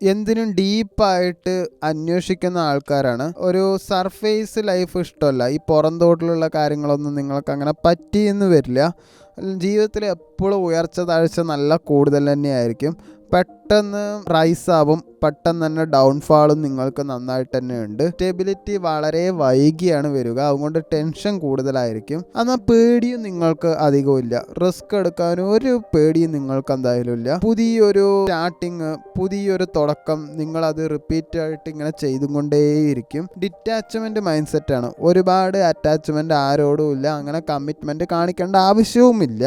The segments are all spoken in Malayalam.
എന്തിനും ഡീപ്പായിട്ട് അന്വേഷിക്കുന്ന ആൾക്കാരാണ്. ഒരു സർഫേസ് ലൈഫ് ഇഷ്ടമല്ല. ഈ പുറന്തോട്ടിലുള്ള കാര്യങ്ങളൊന്നും നിങ്ങൾക്ക് അങ്ങനെ പറ്റിയെന്ന് വരില്ല. ജീവിതത്തിൽ എപ്പോഴും ഉയർച്ച താഴ്ച നല്ല കൂടുതൽ തന്നെയായിരിക്കും. പെട്ടെന്ന് റൈസ് ആവും, പെട്ടെന്ന് തന്നെ ഡൗൺഫാളും നിങ്ങൾക്ക് നന്നായിട്ട് തന്നെ ഉണ്ട്. സ്റ്റെബിലിറ്റി വളരെ വൈകിയാണ് വരിക, അതുകൊണ്ട് ടെൻഷൻ കൂടുതലായിരിക്കും. എന്നാൽ പേടിയും നിങ്ങൾക്ക് അധികമില്ല. റിസ്ക് എടുക്കാനും ഒരു പേടിയും നിങ്ങൾക്ക് എന്തായാലും ഇല്ല. പുതിയൊരു സ്റ്റാർട്ടിങ്, പുതിയൊരു തുടക്കം, നിങ്ങളത് റിപ്പീറ്റ് ആയിട്ട് ഇങ്ങനെ ചെയ്തും കൊണ്ടേയിരിക്കും. ഡിറ്റാച്ച്മെൻറ്റ് മൈൻഡ് സെറ്റാണ്. ഒരുപാട് അറ്റാച്ച്മെൻറ്റ് ആരോടും ഇല്ല. അങ്ങനെ കമ്മിറ്റ്മെൻറ്റ് കാണിക്കേണ്ട ആവശ്യവുമില്ല.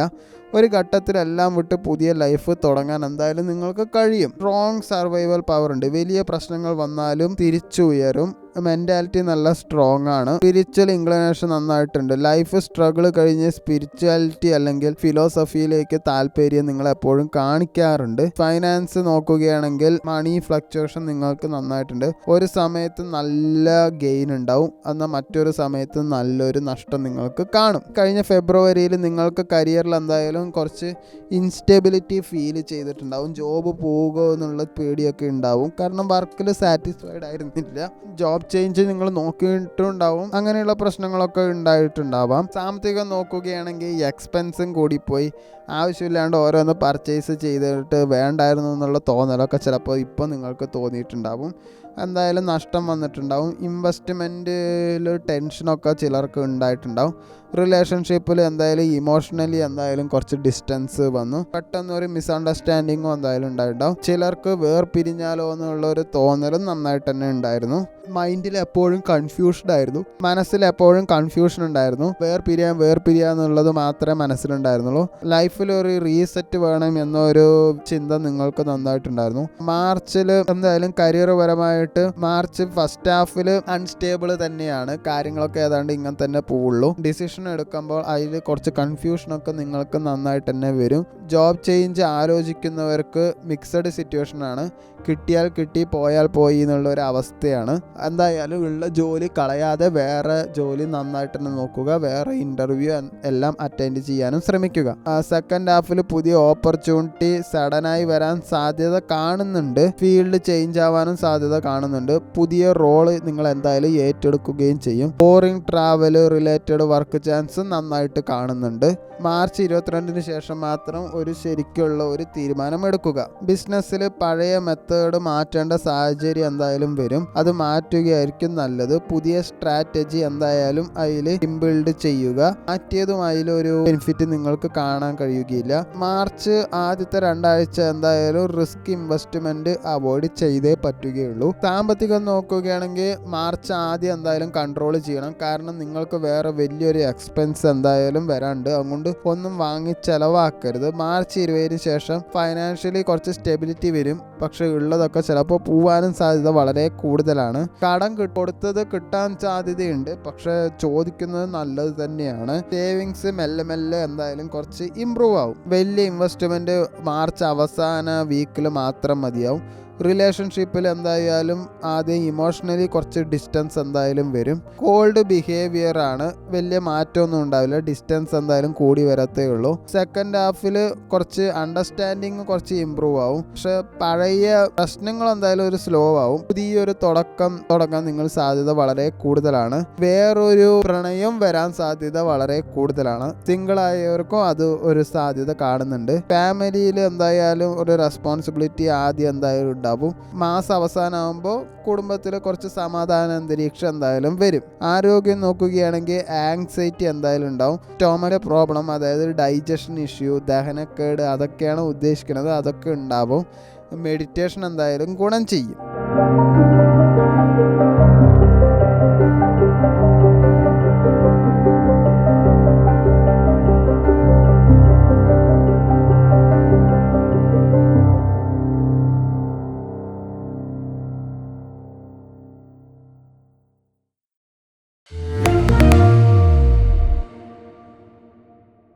ഒരു ഘട്ടത്തിലെല്ലാം വിട്ട് പുതിയ ലൈഫ് തുടങ്ങാൻ എന്തായാലും നിങ്ങൾക്ക് കഴിയും. സ്ട്രോങ് സർവൈവൽ പവർ ഉണ്ട്. വലിയ പ്രശ്നങ്ങൾ വന്നാലും തിരിച്ചുയരും. മെൻറ്റാലിറ്റി നല്ല സ്ട്രോങ് ആണ്. സ്പിരിച്വൽ ഇൻക്ലിനേഷൻ നന്നായിട്ടുണ്ട്. ലൈഫ് സ്ട്രഗിൾ കഴിഞ്ഞ് സ്പിരിച്വാലിറ്റി അല്ലെങ്കിൽ ഫിലോസഫിയിലേക്ക് താല്പര്യം നിങ്ങൾ എപ്പോഴും കാണിക്കാറുണ്ട്. ഫൈനാൻസ് നോക്കുകയാണെങ്കിൽ മണി ഫ്ലക്ച്വേഷൻ നിങ്ങൾക്ക് നന്നായിട്ടുണ്ട്. ഒരു സമയത്ത് നല്ല ഗെയിൻ ഉണ്ടാവും, എന്നാൽ മറ്റൊരു സമയത്ത് നല്ലൊരു നഷ്ടം നിങ്ങൾക്ക് കാണും. കഴിഞ്ഞ ഫെബ്രുവരിയിൽ നിങ്ങൾക്ക് കരിയറിൽ എന്തായാലും കുറച്ച് ഇൻസ്റ്റെബിലിറ്റി ഫീൽ ചെയ്തിട്ടുണ്ടാവും. ജോബ് പോകുമോ എന്നുള്ള പേടിയൊക്കെ ഉണ്ടാവും. കാരണം വർക്കിൽ സാറ്റിസ്ഫൈഡ് ആയിരുന്നില്ല. ജോബ് ചേഞ്ച് നിങ്ങൾ നോക്കിയിട്ടുണ്ടാവും. അങ്ങനെയുള്ള പ്രശ്നങ്ങളൊക്കെ ഉണ്ടായിട്ടുണ്ടാവാം. സാമ്പത്തികം നോക്കുകയാണെങ്കിൽ എക്സ്പെൻസും കൂടിപ്പോയി. ആവശ്യമില്ലാണ്ട് ഓരോന്ന് പർച്ചേസ് ചെയ്തിട്ട് വേണ്ടായിരുന്നു എന്നുള്ള തോന്നലൊക്കെ ചിലപ്പോൾ ഇപ്പോൾ നിങ്ങൾക്ക് തോന്നിയിട്ടുണ്ടാവും. എന്തായാലും നഷ്ടം വന്നിട്ടുണ്ടാവും. ഇൻവെസ്റ്റ്മെൻറ്റിൽ ടെൻഷനൊക്കെ ചിലർക്ക് ഉണ്ടായിട്ടുണ്ടാവും. റിലേഷൻഷിപ്പിൽ എന്തായാലും ഇമോഷണലി എന്തായാലും കുറച്ച് ഡിസ്റ്റൻസ് വന്നു. പെട്ടെന്നൊരു മിസ്അണ്ടർസ്റ്റാൻഡിങ്ങും എന്തായാലും ഉണ്ടായിട്ടുണ്ടാവും. ചിലർക്ക് വേർപിരിഞ്ഞാലോ എന്നുള്ളൊരു തോന്നലും നന്നായിട്ട് തന്നെ ഉണ്ടായിരുന്നു. മൈൻഡിൽ എപ്പോഴും കൺഫ്യൂഷഡ് ആയിരുന്നു, മനസ്സിൽ എപ്പോഴും കൺഫ്യൂഷൻ ഉണ്ടായിരുന്നു. വേർപിരിയാ എന്നുള്ളത് മാത്രമേ മനസ്സിലുണ്ടായിരുന്നുള്ളൂ. ലൈഫിൽ ഒരു റീസെറ്റ് വേണം എന്നൊരു ചിന്ത നിങ്ങൾക്ക് നന്നായിട്ടുണ്ടായിരുന്നു. മാർച്ചിൽ എന്തായാലും കരിയർ പരമായിട്ട് മാർച്ച് ഫസ്റ്റ് ഹാഫിൽ അൺസ്റ്റേബിൾ തന്നെയാണ്. കാര്യങ്ങളൊക്കെ ഏതാണ്ട് ഇങ്ങനെ തന്നെ പോവുള്ളൂ. ഡിസിഷൻ എടുക്കുമ്പോൾ അതിൽ കുറച്ച് കൺഫ്യൂഷനൊക്കെ നിങ്ങൾക്ക് നന്നായിട്ട് തന്നെ വരും. ജോബ് ചേഞ്ച് ആലോചിക്കുന്നവർക്ക് മിക്സഡ് സിറ്റുവേഷനാണ്. കിട്ടിയാൽ കിട്ടി, പോയാൽ പോയി എന്നുള്ളൊരു അവസ്ഥയാണ്. എന്തായാലും ഉള്ള ജോലി കളയാതെ വേറെ ജോലി നന്നായിട്ട് തന്നെ നോക്കുക. വേറെ ഇൻ്റർവ്യൂ എല്ലാം അറ്റൻഡ് ചെയ്യാനും ശ്രമിക്കുക. സെക്കൻഡ് ഹാഫിൽ പുതിയ ഓപ്പർച്യൂണിറ്റി സഡനായി വരാൻ സാധ്യത കാണുന്നുണ്ട്. ഫീൽഡ് ചേഞ്ച് ആവാനും സാധ്യത കാണുന്നുണ്ട്. പുതിയ റോള് നിങ്ങൾ എന്തായാലും ഏറ്റെടുക്കുകയും ചെയ്യും. Boring travel related work chance നന്നായിട്ട് കാണുന്നുണ്ട്. മാർച്ച് 22 ശേഷം മാത്രം ഒരു ശരിക്കുള്ള ഒരു തീരുമാനം എടുക്കുക. ബിസിനസ്സിൽ പഴയ മെത്തേഡ് മാറ്റേണ്ട സാഹചര്യം എന്തായാലും വരും. അത് മാറ്റുകയായിരിക്കും നല്ലത്. പുതിയ സ്ട്രാറ്റജി എന്തായാലും അതിൽ ഇംബിൽഡ് ചെയ്യുക. മാറ്റിയതും അതിലൊരു ബെനിഫിറ്റ് നിങ്ങൾക്ക് കാണാൻ കഴിയുകയില്ല. മാർച്ച് ആദ്യത്തെ 2 ആഴ്ച എന്തായാലും റിസ്ക് ഇൻവെസ്റ്റ്മെന്റ് അവോയ്ഡ് ചെയ്തേ പറ്റുകയുള്ളൂ. സാമ്പത്തികം നോക്കുകയാണെങ്കിൽ മാർച്ച് ആദ്യം എന്തായാലും കൺട്രോൾ ചെയ്യണം. കാരണം നിങ്ങൾക്ക് വേറെ വലിയൊരു എക്സ്പെൻസ് എന്തായാലും വരാണ്ട്. അതുകൊണ്ട് ഒന്നും വാങ്ങി ചെലവാക്കരുത്. മാർച്ച് 20 ശേഷം ഫൈനാൻഷ്യലി കുറച്ച് സ്റ്റെബിലിറ്റി വരും. പക്ഷെ ഉള്ളതൊക്കെ ചിലപ്പോൾ പോവാനും സാധ്യത വളരെ കൂടുതലാണ്. കടം കൊടുത്തത് കിട്ടാൻ സാധ്യതയുണ്ട്, പക്ഷെ ചോദിക്കുന്നത് നല്ലത് തന്നെയാണ്. സേവിങ്സ് മെല്ലെ മെല്ലെ എന്തായാലും കുറച്ച് ഇമ്പ്രൂവ് ആവും. വലിയ ഇൻവെസ്റ്റ്മെന്റ് മാർച്ച് അവസാന വീക്കിൽ മാത്രം മതിയാവും. റിലേഷൻഷിപ്പിൽ എന്തായാലും ആദ്യം ഇമോഷണലി കുറച്ച് ഡിസ്റ്റൻസ് എന്തായാലും വരും. കോൾഡ് ബിഹേവിയർ ആണ്. വലിയ മാറ്റമൊന്നും ഉണ്ടാവില്ല. ഡിസ്റ്റൻസ് എന്തായാലും കൂടി വരത്തേ ഉള്ളൂ. സെക്കൻഡ് ഹാഫിൽ കുറച്ച് അണ്ടർസ്റ്റാൻഡിങ് കുറച്ച് ഇമ്പ്രൂവ് ആവും. പക്ഷെ പഴയ പ്രശ്നങ്ങൾ എന്തായാലും ഒരു സ്ലോ ആവും. പുതിയൊരു തുടങ്ങാൻ നിങ്ങൾ സാധ്യത വളരെ കൂടുതലാണ്. വേറൊരു പ്രണയം വരാൻ സാധ്യത വളരെ കൂടുതലാണ്. സിംഗിൾ ആയവർക്കും അത് ഒരു സാധ്യത കാണുന്നുണ്ട്. ഫാമിലിയിൽ എന്തായാലും ഒരു റെസ്പോൺസിബിലിറ്റി ആദ്യം എന്തായാലും ഉണ്ടാവും. മാസം അവസാനമാകുമ്പോൾ കുടുംബത്തിൽ കുറച്ച് സമാധാന അന്തരീക്ഷം എന്തായാലും വരും. ആരോഗ്യം നോക്കുകയാണെങ്കിൽ ആങ്സൈറ്റി എന്തായാലും ഉണ്ടാവും. സ്റ്റൊമക് പ്രോബ്ലം, അതായത് ഡൈജഷൻ ഇഷ്യൂ, ദഹനക്കേട്, അതൊക്കെയാണ് ഉദ്ദേശിക്കുന്നത്. അതൊക്കെ ഉണ്ടാവും. മെഡിറ്റേഷൻ എന്തായാലും ഗുണം ചെയ്യും.